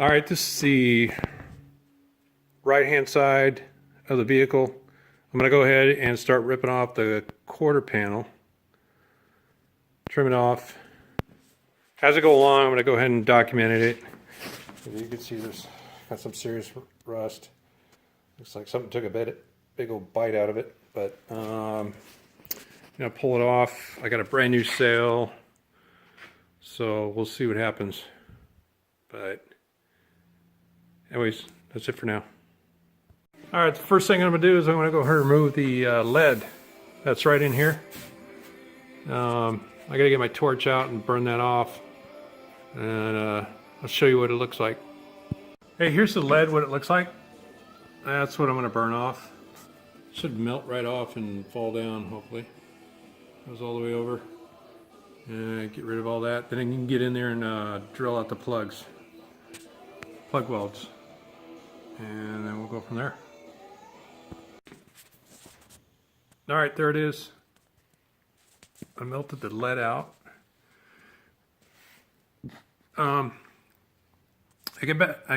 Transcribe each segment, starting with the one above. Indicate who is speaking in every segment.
Speaker 1: All right, this is the right-hand side of the vehicle. I'm going to go ahead and start ripping off the quarter panel. Trim it off. As I go along, I'm going to go ahead and document it. As you can see, there's got some serious rust. Looks like something took a big old bite out of it. But I'm going to pull it off. I got a brand new sail, so we'll see what happens. But anyways, that's it for now. All right, the first thing I'm going to do is I'm going to go ahead and remove the lead that's right in here. I got to get my torch out and burn that off, and I'll show you what it looks like. Hey, here's the lead, what it looks like. That's what I'm going to burn off. It should melt right off and fall down, hopefully. Goes all the way over. And get rid of all that. Then I can get in there and drill out the plug welds. And then we'll go from there. Alright, there it is. I melted the lead out. I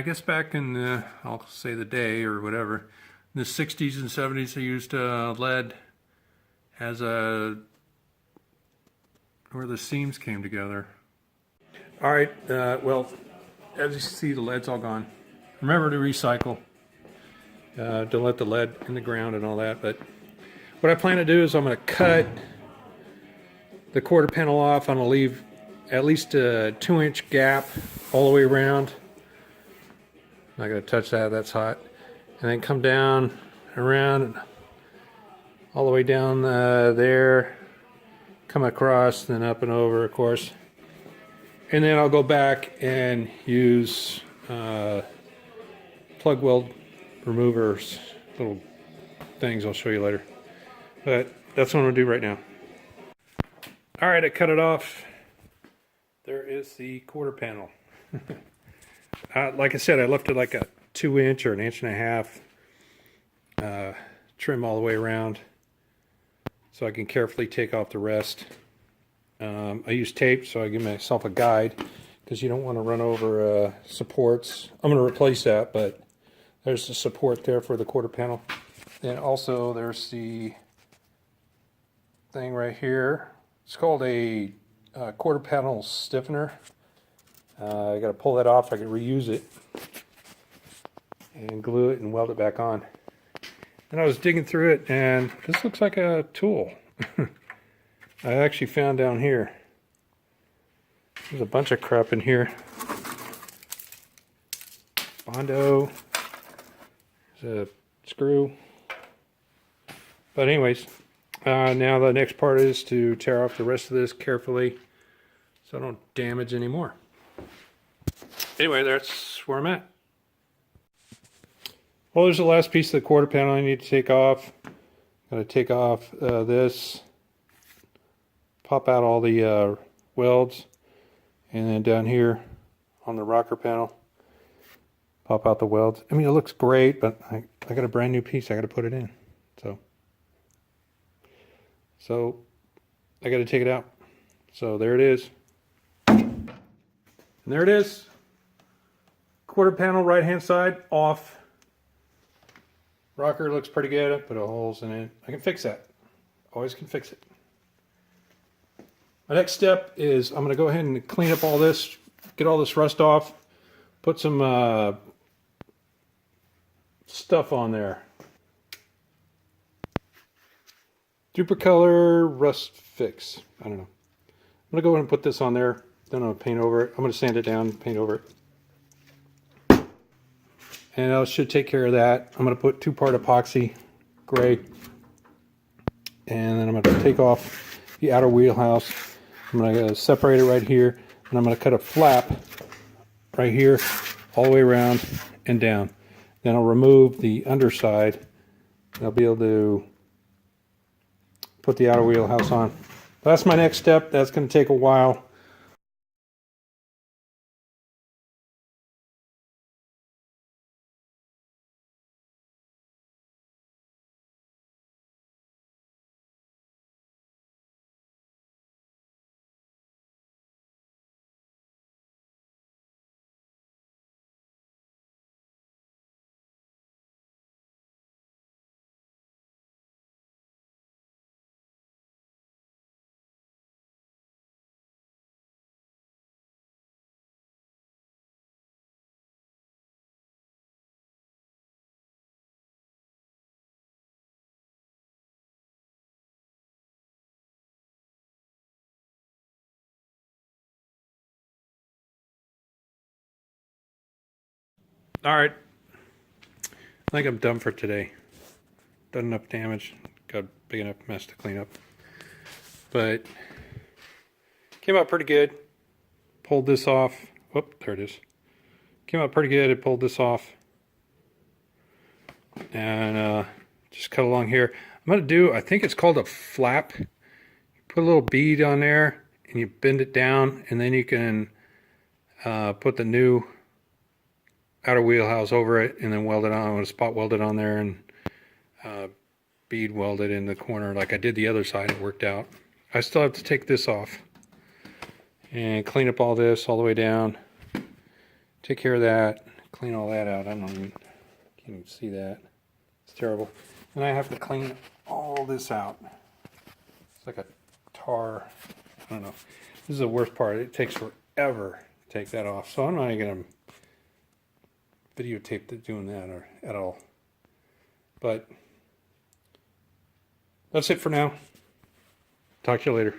Speaker 1: guess back in the, I'll say the day or whatever, in the 60s and 70s they used lead as where the seams came together. Alright, well, as you see, the lead's all gone. Remember to recycle. Don't let the lead in the ground and all that. But what I plan to do is I'm going to cut the quarter panel off. I'm going to leave at least a 2-inch gap all the way around. I'm not going to touch that, that's hot. And then come down, around, all the way down there. Come across, then up and over, of course. And then I'll go back and use plug weld removers, little things I'll show you later. But that's what I'm going to do right now. Alright, I cut it off. There is the quarter panel. Like I said, I left it like a 2-inch or an 1.5 inch trim all the way around so I can carefully take off the rest. I use tape so I give myself a guide because you don't want to run over supports. I'm going to replace that, but there's the support there for the quarter panel. And also there's the thing right here. It's called a quarter panel stiffener. I got to pull that off. I can reuse it and glue it and weld it back on. And I was digging through it, and this looks like a tool. I actually found down here. There's a bunch of crap in here. Bondo. There's a screw. But anyways, now the next part is to tear off the rest of this carefully so I don't damage anymore. Anyway, that's where I'm at. Well, there's the last piece of the quarter panel I need to take off. Got to take off this, pop out all the welds, and then down here on the rocker panel, pop out the welds. I mean, it looks great, but I got a brand new piece. I got to put it in. So I got to take it out. So there it is. And there it is. Quarter panel, right hand side, off. Rocker looks pretty good. I put holes in it. I can fix that. Always can fix it. My next step is I'm going to go ahead and clean up all this, get all this rust off, put some stuff on there. Duplicolor Rust Fix. I don't know. I'm going to go ahead and put this on there. Then I'm going to paint over it. I'm going to sand it down, paint over it. And I should take care of that. I'm going to put 2-part epoxy, gray. And then I'm going to take off the outer wheelhouse. I'm going to separate it right here. And I'm going to cut a flap right here, all the way around and down. Then I'll remove the underside. And I'll be able to put the outer wheelhouse on. That's my next step. That's going to take a while. All right. I think I'm done for today. Done enough damage. Got a big enough mess to clean up. But came out pretty good. Pulled this off. Whoop, there it is. Came out pretty good. I pulled this off. And just cut along here. I'm going to do, I think it's called a flap. You put a little bead on there and you bend it down, and then you can put the new outer wheelhouse over it and then weld it on. I'm going to spot weld it on there and bead weld it in the corner like I did the other side. It worked out. I still have to take this off and clean up all this all the way down. Take care of that. Clean all that out. I don't even, can't even see that. It's terrible. And I have to clean all this out. It's like a tar. I don't know. This is the worst part. It takes forever to take that off. So I'm not even going to videotape doing that or at all. But that's it for now. Talk to you later.